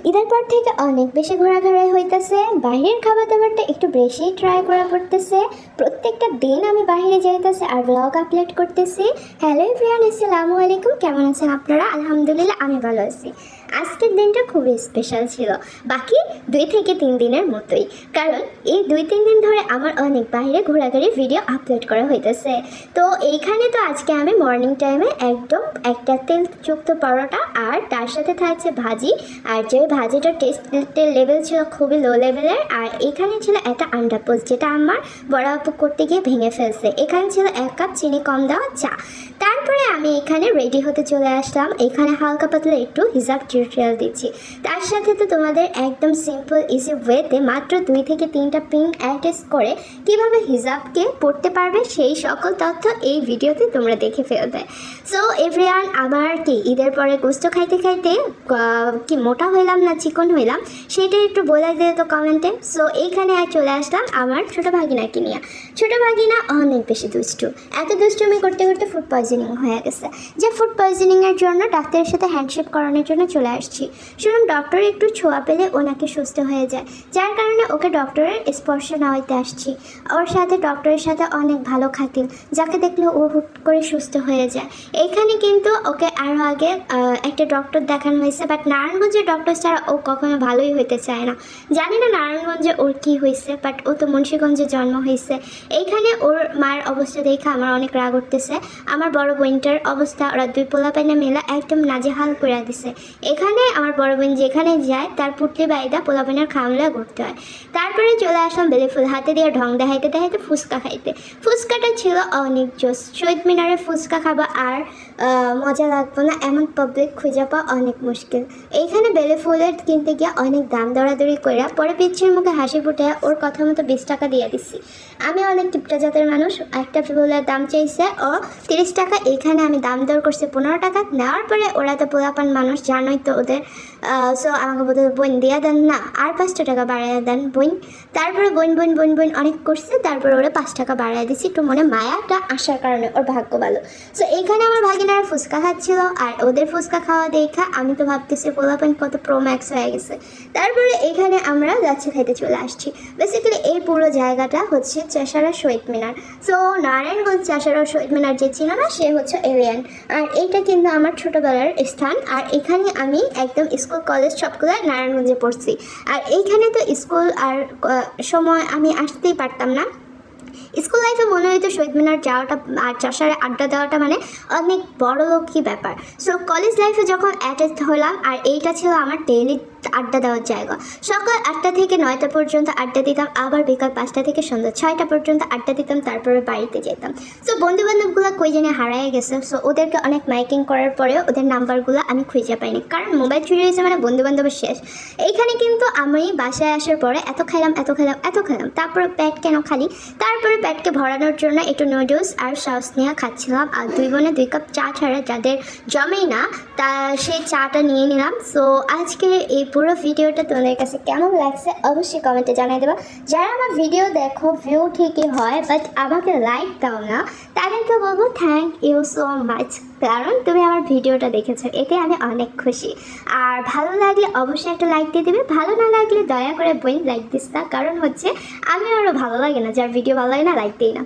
ঈদের পর থেকে অনেক বেশি ঘোরাঘুরি হইতেছে। বাইরের খাবার দাবারটা একটু বেশি ট্রাই করা পড়তেছে। প্রত্যেকটা দিন আমি বাইরে যাইতেছি আর ব্লগ আপলোড করতেছি। হ্যালো এভরিওয়ান, আসসালামু আলাইকুম। কেমন আছেন আপনারা? আলহামদুলিল্লাহ আমি ভালো আছি। আজকের দিনটা খুবই স্পেশাল ছিল, বাকি 2 থেকে 3 দিনের মতোই। কারণ এই 2-3 দিন ধরে আমার অনেক বাইরে ঘোরাঘুরি ভিডিও আপলোড করা হইতেছে। তো এইখানে তো আজকে আমি মর্নিং টাইমে একদম একটা তেলযুক্ত পরোটা আর তার সাথে থাকছে ভাজি। আর যে ভাজিটার টেস্টের লেভেল ছিল খুবই লো লেভেলের। আর এখানে ছিল একটা আন্ডা পোস্ট, যেটা আমার বড় আপু করতে গিয়ে ভেঙে ফেলছে। এখানে ছিল 1 কাপ চিনি কম দেওয়া চা। তারপরে আমি এখানে রেডি হতে চলে আসলাম। এখানে হালকা পাতলা একটু হিজাব টিউটোরিয়াল দিচ্ছি। তার সাথে তো তোমাদের একদম সিম্পল ইজি ওয়েতে মাত্র 2 থেকে 3টা পিন অ্যাটাচ করে কিভাবে হিজাবকে পড়তে পারবে সেই সকল তথ্য এই ভিডিওতে তোমরা দেখে ফেলবে। সো এভরিওয়ান, আমার কি ঈদের পরে গোস্ত খাইতে খাইতে কি মোটা হইলাম না চিকন হইলাম সেটা একটু বলে দিয়ে তো কমেন্টে। সো এইখানে চলে আসলাম আমার ছোটো ভাগিনাকে নিয়ে। ছোটো ভাগিনা অনেক বেশি দুষ্টু, এত দুষ্টুমি করতে করতে ফুড পয়জনিং হয়ে গেছে। যে ফুড পয়জনিংয়ের জন্য ডাক্তারের সাথে হ্যান্ডশেক করানোর জন্য চলে আসছি। শুনুন, ডক্টর একটু ছোঁয়া পেলে ওনাকে সুস্থ হয়ে যায়, যার কারণে ওকে ডক্টরের স্পর্শ নেওয়াইতে আসছি। ওর সাথে ডক্টরের সাথে অনেক ভালো খাতির, যাকে দেখলে ও হুট করে সুস্থ হয়ে যায়। এইখানে কিন্তু ওকে আরও আগে একটা ডক্টর দেখানো হয়েছে, বাট নারায়ণগঞ্জের ডক্টর ছাড়া ও কখনো ভালোই হইতে চায় না। জানি না নারায়ণগঞ্জে ওর কী হয়েছে, বাট ও তো মুন্সিগঞ্জে জন্ম হয়েছে। এইখানে ওর মায়ের অবস্থা দেখে আমার অনেক রাগ উঠতেছে। আমার বড় বোনটার অবস্থা, ওরা 2 পোলাপাইনে মেলা একদম নাজেহাল করে দিছে। এখানে আমার বড় বোন যেখানে যায় তার পুটলি বাইদা পোলাপাইনের খামলা ঘুরতে হয়। তারপরে চলে আসলাম বেলিফুল হাতে দিয়ে ঢং দেখাইতে দেখাইতে ফুচকা খাইতে। ফুচকাটা ছিল অনেক জোস। শহীদ মিনারে ফুচকা খাবা আর মজা লাগবে না এমন পাবলিক খুঁজে পাওয়া অনেক মুশকিল। এইখানে বেলিফুলের কিনতে গিয়ে অনেক দাম দরাদরি করে পরে পিচ্ছির মুখে হাসি ফুটে ওর কথা মতো 20 টাকা দিয়ে দিচ্ছি। আমি অনেক টিপটা জাতের মানুষ, একটা ফুলের দাম চাইছে ও 30 টাকা। এইখানে আমি দাম দর করছি 15 টাকা। নেওয়ার পরে ওরা তো পোলাপান মানুষ, জানোই তো ওদের। সো আমাকে বলতে বোন দিয়ে দেন না, আর 5 টাকা বাড়াইয়া দেন বোন। তারপরে বোন বোন বোন বোন অনেক করছে, তারপরে ওরা 5 টাকা বাড়াই দিচ্ছি, একটু মনে মায়াটা আসার কারণে, ওর ভাগ্য ভালো। সো এইখানে আমার ভাগিনারা ফুচকা খাচ্ছিল আর ওদের ফুচকা খাওয়া দেখা আমি তো ভাবতেছি পোলাপান কত প্রোম্যাক্স হয়ে গেছে। তারপরে এখানে আমরা যাচ্ছি খাইতে চলে আসছি। বেসিক্যালি এই পুরো জায়গাটা হচ্ছে চাষারা শহীদ মিনার। সো নারায়ণগঞ্জ চাষারা শহীদ মিনার যে ছিল না সে হচ্ছে এলিয়ান। আর এইটা কিন্তু আমার ছোটোবেলার স্থান। আর এখানে আমি একদম স্কুল কলেজ সবগুলো নারায়ণগঞ্জে পড়ছি। আর এইখানে তো স্কুল আর সময় আমি আসতেই পারতাম না। স্কুল লাইফে মনে হয়তো শহীদ মিনার যাওয়াটা আর চাষারে আড্ডা দেওয়াটা মানে অনেক বড় লক্ষ্মী ব্যাপার। সো কলেজ লাইফে যখন অ্যাটাচ হলাম আর এইটা ছিল আমার ডেইলি আড্ডা দেওয়ার জায়গা। সকাল 8টা থেকে 9টা পর্যন্ত আড্ডা দিতাম, আবার বিকাল 5টা থেকে সন্ধ্যা 6টা পর্যন্ত আড্ডা দিতাম, তারপরে বাড়িতে যেতাম। সো বন্ধুবান্ধবগুলো কই জানি হারায় গেছে। সো ওদেরকে অনেক মাইকিং করার পরেও ওদের নাম্বারগুলো আমি খুঁজে পাইনি, কারণ মোবাইল চুরি হয়েছে মানে বন্ধুবান্ধবের শেষ। এইখানে কিন্তু আমি বাসায় আসার পরে এত খাইলাম, তারপরে পেট কেন খালি, তারপরে পেটকে ভরানোর জন্য একটু নুডলস আর সস নিয়ে খাচ্ছিলাম। আর 2 বোনে 2 কাপ চা ছাড়া যাদের জমেই না তা সেই চাটা নিয়ে নিলাম। সো আজকে এই পুরো ভিডিওটা তোমাদের কাছে কেমন লাগছে অবশ্যই কমেন্টে জানিয়ে দেবা। যারা আমার ভিডিও দেখো ভিউ ঠিকই হয় বাট আমাকে লাইক দাও না, তাদেরকে বলবো থ্যাংক ইউ সো মাচ, কারণ তুমি আমার ভিডিওটা দেখেছো, এতে আমি অনেক খুশি। আর ভালো লাগলে অবশ্যই একটা লাইক দিয়ে দেবে, ভালো না লাগলে দয়া করে বই লাইক দিস না, কারণ হচ্ছে আমি আরও ভালো লাগে না, যার ভিডিও ভালো লাগে না লাইক দিই না।